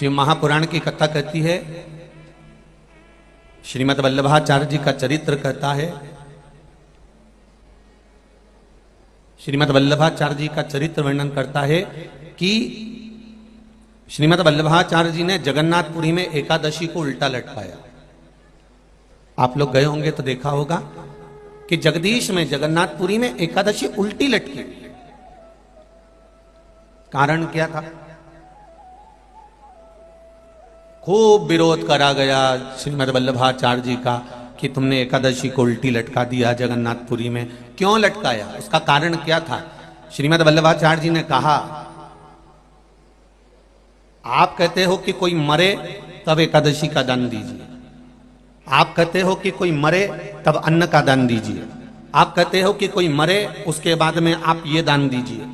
शिव महापुराण की कथा कहती है, श्रीमद् वल्लभाचार्य जी का चरित्र कहता है। श्रीमद् वल्लभाचार्य जी का चरित्र वर्णन करता है कि श्रीमद् वल्लभाचार्य जी ने जगन्नाथपुरी में एकादशी को उल्टा लटकाया। आप लोग गए होंगे तो देखा होगा कि जगदीश में जगन्नाथपुरी में एकादशी उल्टी लटकी। कारण क्या था? खूब विरोध करा गया श्रीमद् वल्लभाचार्य जी का कि तुमने एकादशी को उल्टी लटका दिया जगन्नाथपुरी में। क्यों लटकाया? उसका कारण क्या था? श्रीमद् वल्लभाचार्य जी ने कहा, आप कहते हो कि कोई मरे तब एकादशी का दान दीजिए, आप कहते हो कि कोई मरे तब अन्न का दान दीजिए, आप कहते हो कि कोई मरे उसके बाद में आप ये दान दीजिए।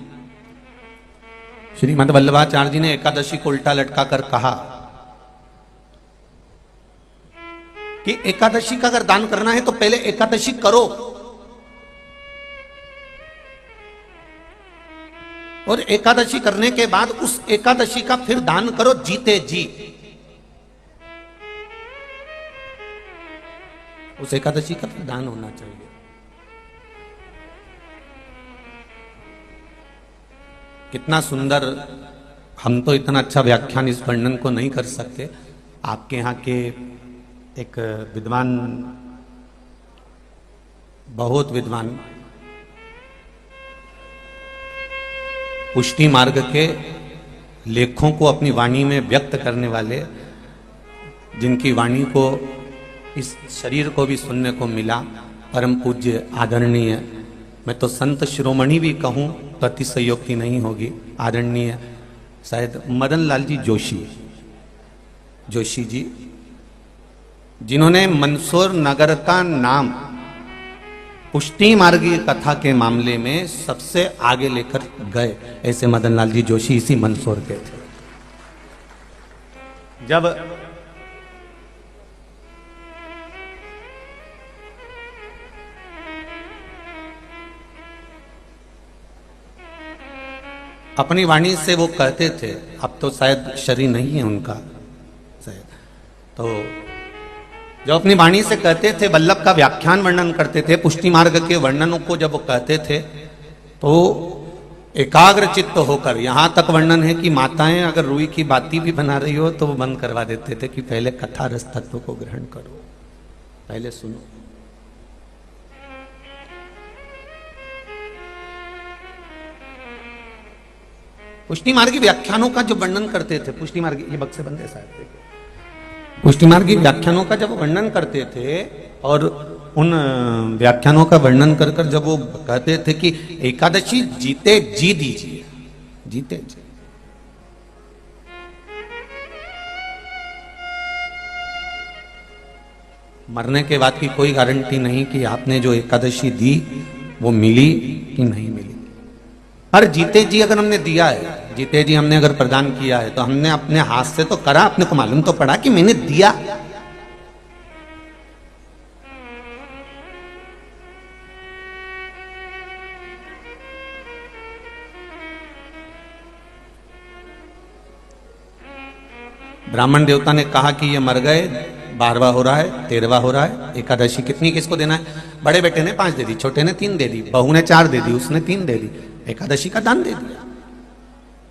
श्रीमद् वल्लभाचार्य जी ने एकादशी को उल्टा लटका कर कहा कि एकादशी का अगर दान करना है तो पहले एकादशी करो, और एकादशी करने के बाद उस एकादशी का फिर दान करो जीते जी। उस एकादशी का फिर दान होना चाहिए। कितना सुंदर! हम तो इतना अच्छा व्याख्यान इस वर्णन को नहीं कर सकते। आपके यहाँ के एक विद्वान, बहुत विद्वान, पुष्टि मार्ग के लेखों को अपनी वाणी में व्यक्त करने वाले, जिनकी वाणी को इस शरीर को भी सुनने को मिला, परम पूज्य आदरणीय, मैं तो संत शिरोमणि भी कहूं तो अतिशयोक्ति नहीं होगी, आदरणीय शायद मदन लाल जी जोशी जी, जिन्होंने मंदसौर नगर का नाम पुष्टि मार्गी कथा के मामले में सबसे आगे लेकर गए, ऐसे मदन लाल जी जोशी इसी मंदसौर के थे। जब अपनी वाणी से वो कहते थे, अब तो शायद शरीर नहीं है उनका शायद, तो जो अपनी वाणी से कहते थे, वल्लभ का व्याख्यान वर्णन करते थे, पुष्टि मार्ग के वर्णनों को जब वो कहते थे तो एकाग्र चित्त होकर, यहां तक वर्णन है कि माताएं अगर रुई की बाती भी बना रही हो तो वो बंद करवा देते थे कि पहले कथा रस तत्व को ग्रहण करो, पहले सुनो। पुष्टि मार्गी व्याख्यानों का जो वर्णन करते थे, पुष्टि मार्गी, ये बक्से बंदे साहब, पुष्टि मार्गी व्याख्यानों का जब वर्णन करते थे और उन व्याख्यानों का वर्णन कर कर जब वो कहते थे कि एकादशी जीते जी दीजिए, जीते जी, मरने के बाद की कोई गारंटी नहीं कि आपने जो एकादशी दी वो मिली कि नहीं मिली। पर जीते जी अगर हमने दिया है, जीते जी हमने अगर प्रदान किया है, तो हमने अपने हाथ से तो करा, अपने को मालूम तो पड़ा कि मैंने दिया। ब्राह्मण देवता ने कहा कि ये मर गए, 12वां हो रहा है, 13वां हो रहा है, एकादशी कितनी किसको देना है? बड़े बेटे ने 5 दे दी, छोटे ने 3 दे दी, बहू ने 4 दे दी, उसने 3 दे दी, एकादशी का दान दे दिया।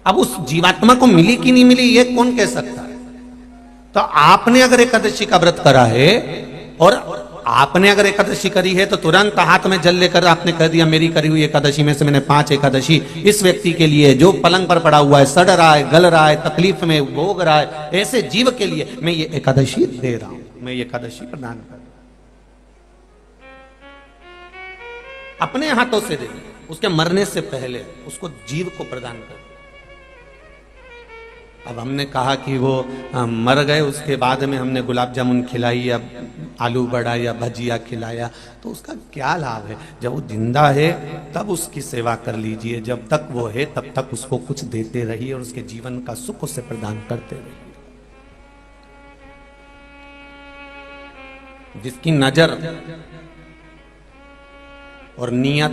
अब उस जीवात्मा को मिली कि नहीं मिली ये कौन कह सकता है? तो आपने अगर एकादशी का व्रत करा है और आपने अगर एकादशी करी है तो तुरंत हाथ में जल लेकर आपने कह दिया मेरी करी हुई एकादशी में से मैंने 5 एकादशी इस व्यक्ति के लिए जो पलंग पर पड़ा हुआ है, सड़ रहा है, गल रहा है, तकलीफ में भोग रहा है, ऐसे जीव के लिए मैं ये एकादशी दे रहा हूं, मैं ये एकादशी प्रदान कर रहा हूं। अपने हाथों से दे, उसके मरने से पहले उसको जीव को प्रदान कर। अब हमने कहा कि वो मर गए, उसके बाद में हमने गुलाब जामुन खिलाई या आलू बड़ा या भजिया खिलाया, तो उसका क्या लाभ है? जब वो जिंदा है तब उसकी सेवा कर लीजिए, जब तक वो है तब तक उसको कुछ देते रहिए और उसके जीवन का सुख उसे प्रदान करते रहिए। जिसकी नजर और नियत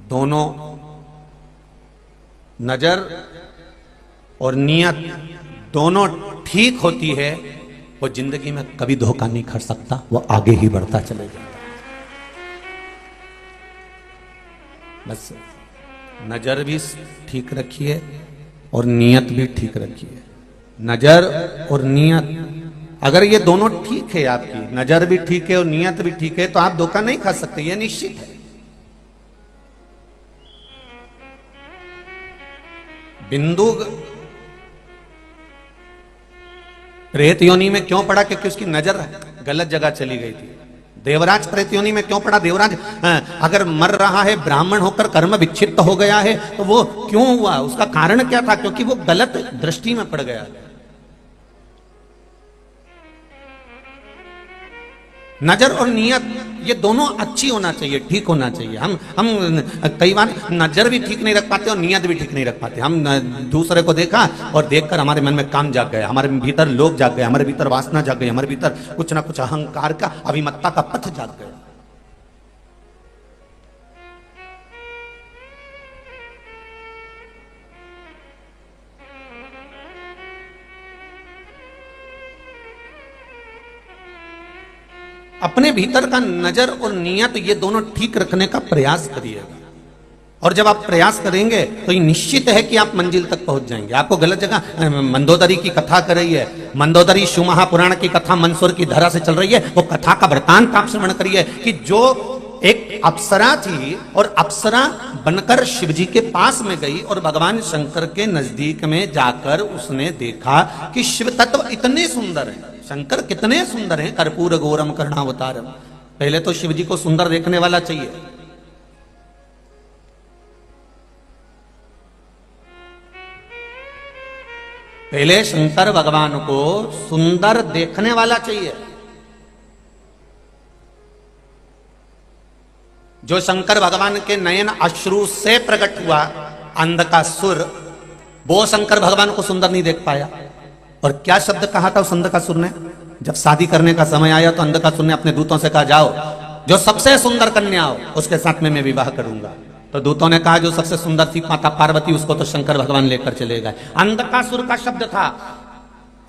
दोनों, नजर और नियत दोनों ठीक होती है, वो जिंदगी में कभी धोखा नहीं खा सकता, वो आगे ही बढ़ता चले जाता। बस नजर भी ठीक रखिए और नियत भी ठीक रखिए। नजर और नियत, अगर ये दोनों ठीक है, आपकी नजर भी ठीक है और नियत भी ठीक है, तो आप धोखा नहीं खा सकते, ये निश्चित है। बिंदु प्रेत योनि में क्यों पड़ा? क्योंकि उसकी नजर गलत जगह चली गई थी। देवराज प्रेत योनि में क्यों पड़ा? देवराज अगर मर रहा है, ब्राह्मण होकर कर्म विच्छिन्न हो गया है, तो वो क्यों हुआ? उसका कारण क्या था? क्योंकि वो गलत दृष्टि में पड़ गया। नजर और नियत ये दोनों अच्छी होना चाहिए, ठीक होना चाहिए। हम कई बार नजर भी ठीक नहीं रख पाते और नियत भी ठीक नहीं रख पाते। हम दूसरे को देखा और देखकर हमारे मन में काम जाग गया, हमारे भीतर लोग जाग गए, हमारे भीतर वासना जाग गई, हमारे भीतर कुछ ना कुछ अहंकार का, अभिमत्ता का पथ जाग गया। अपने भीतर का नजर और नियत ये दोनों ठीक रखने का प्रयास करिएगा, और जब आप प्रयास करेंगे तो ये निश्चित है कि आप मंजिल तक पहुंच जाएंगे। आपको गलत जगह, मंदोदरी की कथा कर रही है, मंदोदरी शिव महापुराण की कथा मंदसौर की धरा से चल रही है, वो कथा का वृतांत आप श्रवण करिए कि जो एक अप्सरा थी और अप्सरा बनकर शिवजी के पास में गई और भगवान शंकर के नजदीक में जाकर उसने देखा कि शिव तत्व इतने सुंदर हैं, शंकर कितने सुंदर हैं, कर्पूर गौरम कर्णावतारम। पहले तो शिवजी को सुंदर देखने वाला चाहिए, पहले शंकर भगवान को सुंदर देखने वाला चाहिए। जो शंकर भगवान के नयन अश्रु से प्रकट हुआ अंधकासुर, वो शंकर भगवान को सुंदर नहीं देख पाया। और क्या शब्द कहा था उस अंधकासुर ने? जब शादी करने का समय आया तो अंधकासुर ने अपने दूतों से कहा, जाओ जो सबसे सुंदर कन्या हो उसके साथ में मैं विवाह करूंगा। तो दूतों ने कहा जो सबसे सुंदर थी माता पार्वती, उसको तो शंकर भगवान लेकर चले गए। अंधकासुर का शब्द था,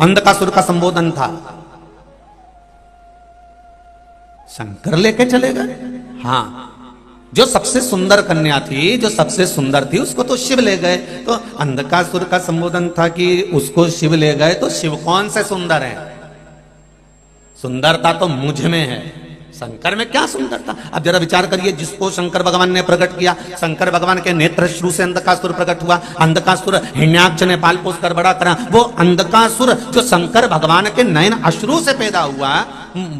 अंधकासुर का संबोधन था, शंकर लेके चले गए। हाँ, जो सबसे सुंदर कन्या थी, जो सबसे सुंदर थी, उसको तो शिव ले गए। तो अंधकासुर का संबोधन था कि उसको शिव ले गए, तो शिव कौन से सुंदर है? सुंदरता तो मुझ में है, शंकर में क्या सुंदरता? अब जरा विचार करिए, जिसको शंकर भगवान ने प्रकट किया, शंकर भगवान के नेत्र श्रु से अंधकासुर प्रकट हुआ, अंधकासुर हिरण्याक्ष ने पाल पोस कर बड़ा करा। वो अंधकासुर जो शंकर भगवान के नयन अश्रु से पैदा हुआ,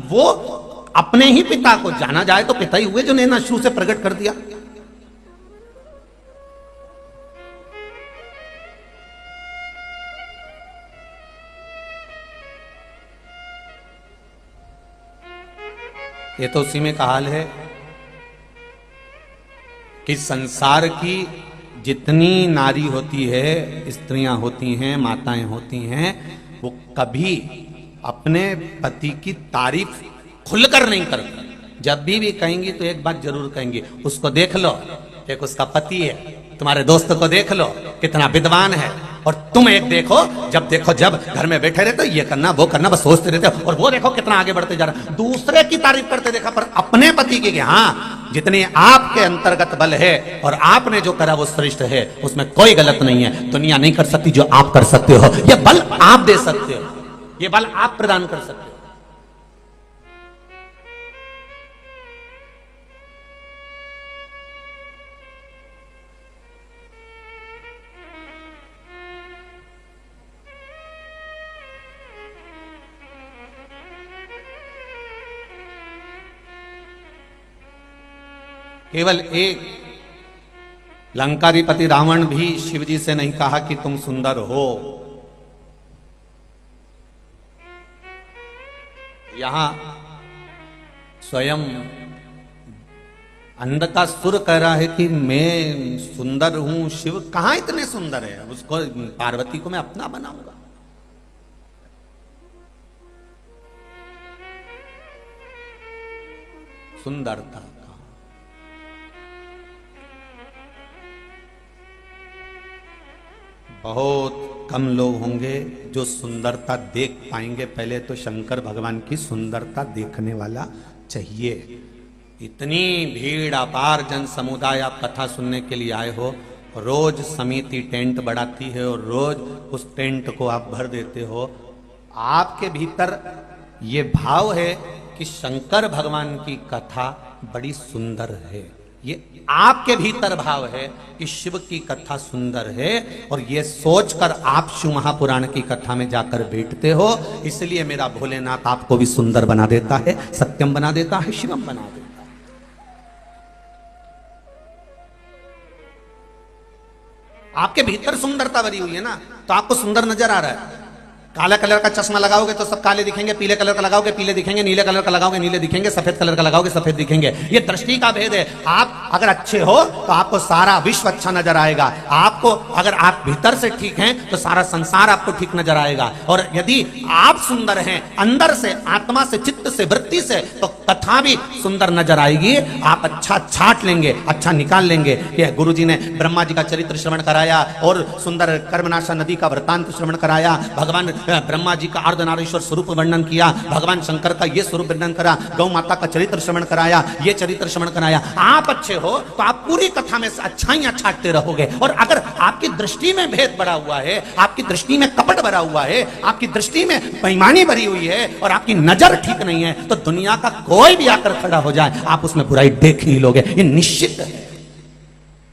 वो अपने ही पिता को, जाना जाए तो पिता ही हुए, जो नयन अश्रु से प्रकट कर दिया। ये तो उसी में का हाल है कि संसार की जितनी नारी होती है, स्त्रियां होती हैं, माताएं होती हैं, वो कभी अपने पति की तारीफ खुलकर नहीं करती। जब भी कहेंगी तो एक बात जरूर कहेंगी, उसको देख लो, एक उसका पति है, तुम्हारे दोस्त को देख लो कितना विद्वान है, और तुम एक देखो, जब घर में बैठे रहते हो ये करना वो करना, बस सोचते रहते हो, और वो देखो कितना आगे बढ़ते जा रहा। दूसरे की तारीफ करते देखा, पर अपने पति की, हाँ जितने आपके अंतर्गत बल है और आपने जो करा वो श्रेष्ठ है, उसमें कोई गलत नहीं है। दुनिया नहीं कर सकती जो आप कर सकते हो, ये बल आप दे सकते हो, ये बल आप प्रदान कर सकते हो। केवल एक लंकाधिपति रावण भी शिवजी से नहीं कहा कि तुम सुंदर हो। यहां स्वयं अंधकासुर कह रहा है कि मैं सुंदर हूं, शिव कहां इतने सुंदर है, उसको पार्वती को मैं अपना बनाऊंगा। सुंदरता बहुत कम लोग होंगे जो सुंदरता देख पाएंगे। पहले तो शंकर भगवान की सुंदरता देखने वाला चाहिए। इतनी भीड़, अपार जन समुदाय, आप कथा सुनने के लिए आए हो। रोज समिति टेंट बढ़ाती है और रोज उस टेंट को आप भर देते हो। आपके भीतर ये भाव है कि शंकर भगवान की कथा बड़ी सुंदर है। ये आपके भीतर भाव है कि शिव की कथा सुंदर है, और ये सोचकर आप शिव महापुराण की कथा में जाकर बैठते हो। इसलिए मेरा भोलेनाथ आपको भी सुंदर बना देता है, सत्यम बना देता है, शिवम बना देता है। आपके भीतर सुंदरता भरी हुई है ना, तो आपको सुंदर नजर आ रहा है। काला कलर का चश्मा लगाओगे तो सब काले दिखेंगे, पीले कलर का लगाओगे पीले दिखेंगे, नीले कलर का लगाओगे नीले दिखेंगे, सफेद कलर का लगाओगे सफेद दिखेंगे। ये दृष्टि का भेद है। आप अगर अच्छे हो तो आपको सारा विश्व अच्छा नजर आएगा। आपको अगर आप भीतर से ठीक हैं तो सारा संसार आपको ठीक नजर आएगा। और यदि आप सुंदर हैं अंदर से, आत्मा से, चित्त से, वृत्ति से, तो कथा भी सुंदर नजर आएगी। आप अच्छा छाट लेंगे, अच्छा निकाल लेंगे। ये गुरु जी ने ब्रह्मा जी का चरित्र श्रवण कराया और सुंदर कर्मनाशा नदी का वृत्तांत श्रवण कराया। भगवान ब्रह्मा जी का अर्धनारीश्वर स्वरूप वर्णन किया। भगवान शंकर का ये स्वरूप वर्णन करा। गौ माता का चरित्र श्रवण कराया, ये चरित्र श्रवण कराया। आप अच्छे हो तो आप पूरी कथा में अच्छाइयां छाटते रहोगे। और अगर आपकी दृष्टि में भेद भरा हुआ है, आपकी दृष्टि में कपट भरा हुआ है, आपकी दृष्टि में बेईमानी भरी हुई है और आपकी नजर ठीक नहीं है, तो दुनिया का कोई भी आकर खड़ा हो जाए आप उसमें बुराई देख ही लोगे। ये निश्चित है।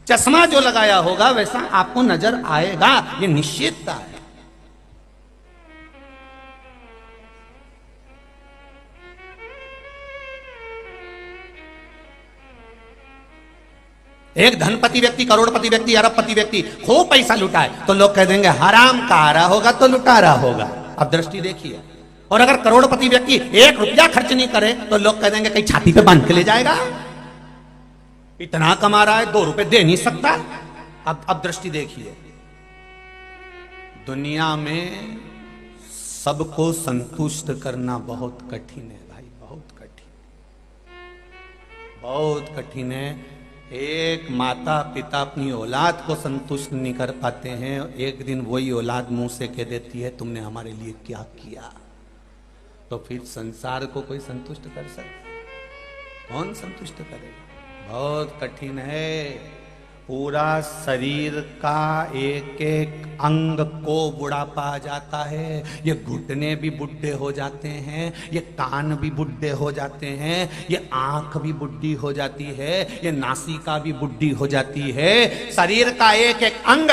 चश्मा जो लगाया होगा वैसा आपको नजर आएगा, ये निश्चितता है। एक धनपति व्यक्ति, करोड़पति व्यक्ति, अरबपति व्यक्ति खूब पैसा लुटाए तो लोग कह देंगे हराम का आ रहा होगा तो लुटा रहा होगा। अब दृष्टि देखिए। और अगर करोड़पति व्यक्ति 1 रुपया खर्च नहीं करे तो लोग कह देंगे कहीं छाती पे बांध के ले जाएगा, इतना कमा रहा है 2 रुपए दे नहीं सकता। अब दृष्टि देखिए। दुनिया में सबको संतुष्ट करना बहुत कठिन है भाई, बहुत कठिन, बहुत कठिन है। एक माता पिता अपनी औलाद को संतुष्ट नहीं कर पाते हैं। एक दिन वही औलाद मुंह से कह देती है तुमने हमारे लिए क्या किया, तो फिर संसार को कोई संतुष्ट कर सकता? कौन संतुष्ट करेगा? बहुत कठिन है। पूरा शरीर का एक एक अंग को बुढ़ापा आ जाता है। ये घुटने भी बुढ़े हो जाते हैं, ये कान भी बुढ़े हो जाते हैं, ये आंख भी बुढ़ी हो जाती है, ये नासिका भी बुढ़ी हो जाती है। शरीर का एक एक अंग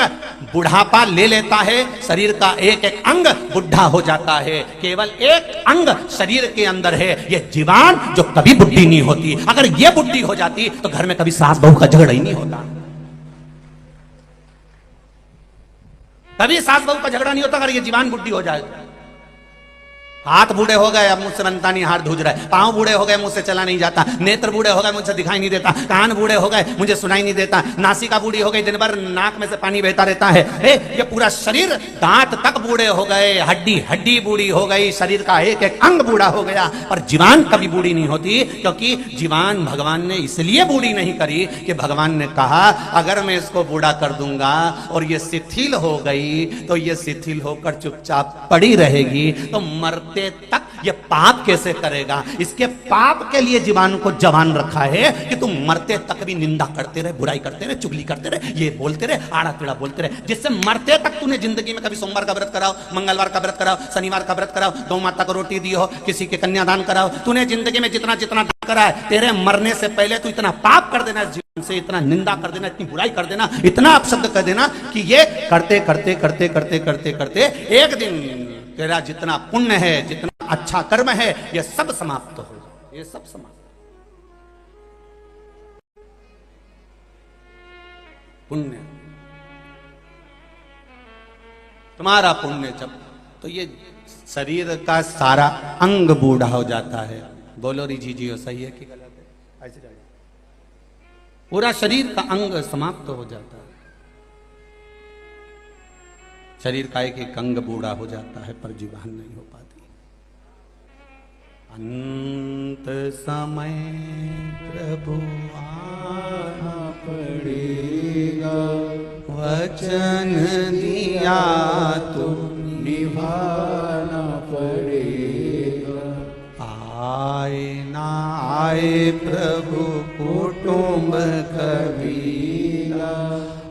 बुढ़ापा ले लेता है, शरीर का एक एक अंग बुढ़ा हो जाता है। केवल एक अंग शरीर के अंदर है, ये जीवान, जो कभी बुढ़ी नहीं होती। अगर ये बुढ़ी हो जाती तो घर में कभी सास बहू का झगड़ा ही नहीं होता। कभी सास बहू का झगड़ा नहीं होता अगर ये जीवान बुढ़ी हो जाए। हाथ बूढ़े हो गए, अब मुझसे बनता नहीं, हाथ धूज रहा है। पांव बूढ़े हो गए, मुझसे चला नहीं जाता। नेत्र बूढ़े हो गए, मुझसे दिखाई नहीं देता। कान बूढ़े हो गए, मुझे सुनाई नहीं देता। नासिका बूढ़ी हो गई, दिन भर नाक में से पानी बहता रहता है। ये पूरा शरीर, दांत तक बूढ़े हो गए, हड्डी हड्डी बूढ़ी हो गई, शरीर का एक एक अंग बूढ़ा हो गया। पर जीवान कभी बूढ़ी नहीं होती, क्योंकि जीवान भगवान ने इसलिए बूढ़ी नहीं करी कि भगवान ने कहा अगर मैं इसको बूढ़ा कर दूंगा और ये शिथिल हो गई तो ये शिथिल होकर चुपचाप पड़ी रहेगी, तो मरते तक ये पाप कैसे करेगा। इसके पाप के लिए जीवान को जवान रखा है कि तुम मरते तक भी निंदा करते रहे, बुराई करते रहे, चुगली करते रहे, ये बोलते रहे, आड़ा टेढ़ा बोलते रहे, जिससे मरते तक तूने जिंदगी में कभी सोमवार का व्रत कराओ, मंगलवार का व्रत कराओ, शनिवार का व्रत कराओ, गौ माता को रोटी दी हो, किसी के कन्यादान कराओ, तूने जिंदगी में जितना जितना दान करा है, तेरे मरने से पहले तू इतना पाप कर देना जीवन से, इतना निंदा कर देना, इतनी बुराई कर देना, इतना अपशब्द कर देना कि ये करते करते करते करते करते करते एक दिन तेरा जितना पुण्य है, जितना अच्छा कर्म है, ये सब समाप्त हो जाए। ये सब समाप्त। पुण्य, तुम्हारा पुण्य जब, तो ये शरीर का सारा अंग बूढ़ा हो जाता है। बोलो री जी हो, सही है कि गलत है? ऐसे पूरा शरीर का अंग समाप्त हो जाता है। शरीर का एक एक अंग बूढ़ा हो जाता है, पर जीवान नहीं हो पाती। अंत समय प्रभु आना पड़ेगा, वचन दिया तो निभाना पड़ेगा। आए ना आए प्रभु कुटुंब कबीला,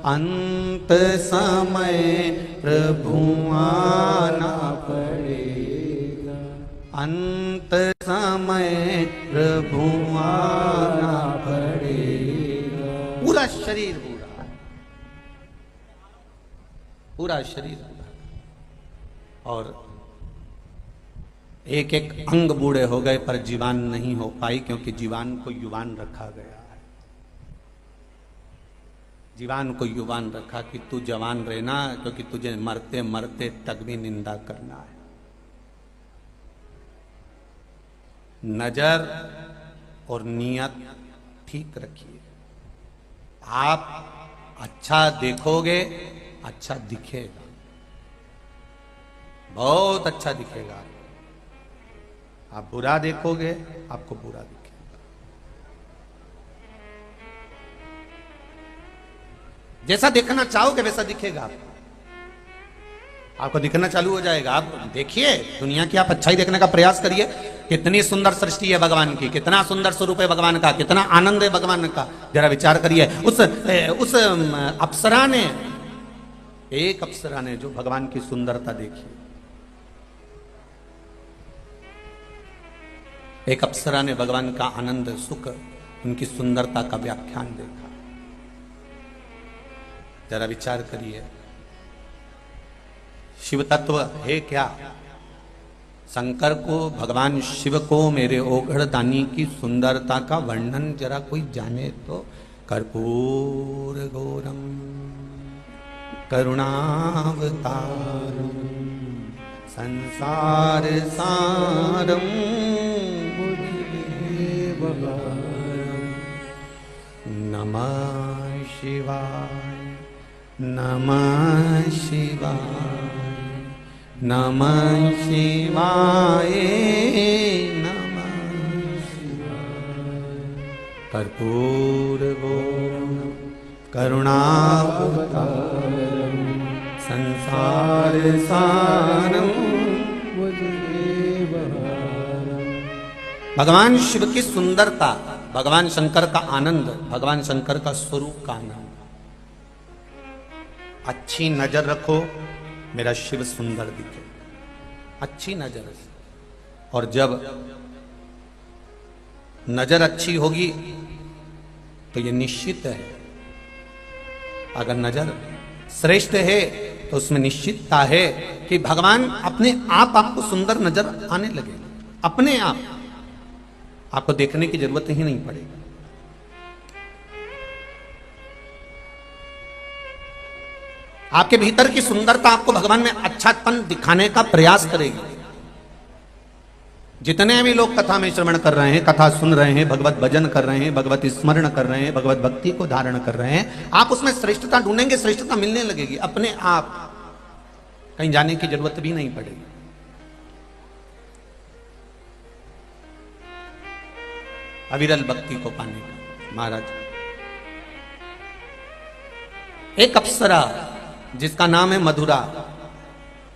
अंत समय प्रभु आना पड़ेगा। अंत समय प्रभु आना पड़ेगा। पूरा शरीर बूढ़ा, पूरा शरीर बूढ़ा और एक एक अंग बूढ़े हो गए पर जीवान नहीं हो पाई, क्योंकि जीवान को युवान रखा गया है। जीवान को युवान रखा कि तू जवान रहना, क्योंकि तुझे मरते मरते तक भी निंदा करना है। नजर और नियत ठीक रखिए। आप अच्छा देखोगे, अच्छा दिखेगा, बहुत अच्छा दिखेगा। आप बुरा देखोगे, आपको बुरा दिखेगा। जैसा देखना चाहोगे वैसा दिखेगा आपको। आपको दिखना चालू हो जाएगा। आप देखिए दुनिया की, आप अच्छाई देखने का प्रयास करिए। कितनी सुंदर सृष्टि है भगवान की, कितना सुंदर स्वरूप है भगवान का, कितना आनंद है भगवान का। जरा विचार करिए। उस अप्सरा ने, एक अप्सरा ने जो भगवान की सुंदरता देखी, एक अप्सरा ने भगवान का आनंद, सुख, उनकी सुंदरता का व्याख्यान देखा। जरा विचार करिए। शिव तत्व है क्या? शंकर को, भगवान शिव को, मेरे ओघड़ दानी की सुंदरता का वर्णन जरा कोई जाने तो। कर्पूर गौरम करुणावतारम संसार सारम नमः शिवाय, नमः शिवाय, नमः शिवाय, नमः शिवाय। कर्पूर गौरम करुणावतारम संसार सारम। भगवान शिव की सुंदरता, भगवान शंकर का आनंद, भगवान शंकर का स्वरूप का आनंद। अच्छी नजर रखो, मेरा शिव सुंदर दिखे। अच्छी नजर से। और जब नजर अच्छी होगी तो ये निश्चित है, अगर नजर श्रेष्ठ है तो उसमें निश्चितता है कि भगवान अपने आप आपको सुंदर नजर आने लगे। अपने आप आपको देखने की जरूरत ही नहीं पड़ेगी। आपके भीतर की सुंदरता आपको भगवान में अच्छापन दिखाने का प्रयास करेगी। जितने भी लोग कथा में श्रवण कर रहे हैं, कथा सुन रहे हैं, भगवत भजन कर रहे हैं, भगवत स्मरण कर रहे हैं, भगवत भक्ति को धारण कर रहे हैं, आप उसमें श्रेष्ठता ढूंढेंगे, श्रेष्ठता मिलने लगेगी अपने आप। कहीं जाने की जरूरत भी नहीं पड़ेगी। अविरल भक्ति को पाने का महाराज। एक अप्सरा जिसका नाम है मधुरा,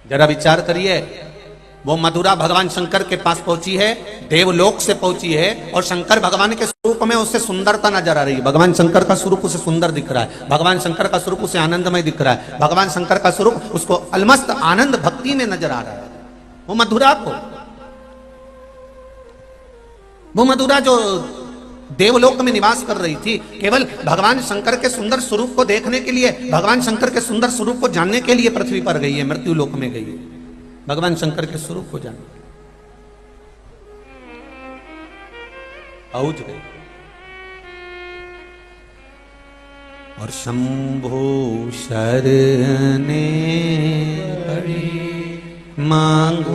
जरा विचार करिए। वो मधुरा भगवान शंकर के पास पहुंची है, देवलोक से पहुंची है, और शंकर भगवान के स्वरूप में उससे सुंदरता नजर आ रही है। भगवान शंकर का स्वरूप उसे सुंदर दिख रहा है, भगवान शंकर का स्वरूप उसे आनंदमय दिख रहा है, भगवान शंकर का स्वरूप उसको अलमस्त आनंद भक्ति में नजर आ रहा है। वो मधुरा को, वो मधुरा जो देवलोक में निवास कर रही थी, केवल भगवान शंकर के सुंदर स्वरूप को देखने के लिए, भगवान शंकर के सुंदर स्वरूप को जानने के लिए पृथ्वी पर गई है, मृत्यु लोक में गई है, भगवान शंकर के स्वरूप को जानने पहुंच गई। और शंभो शरणे पड़ी मांगो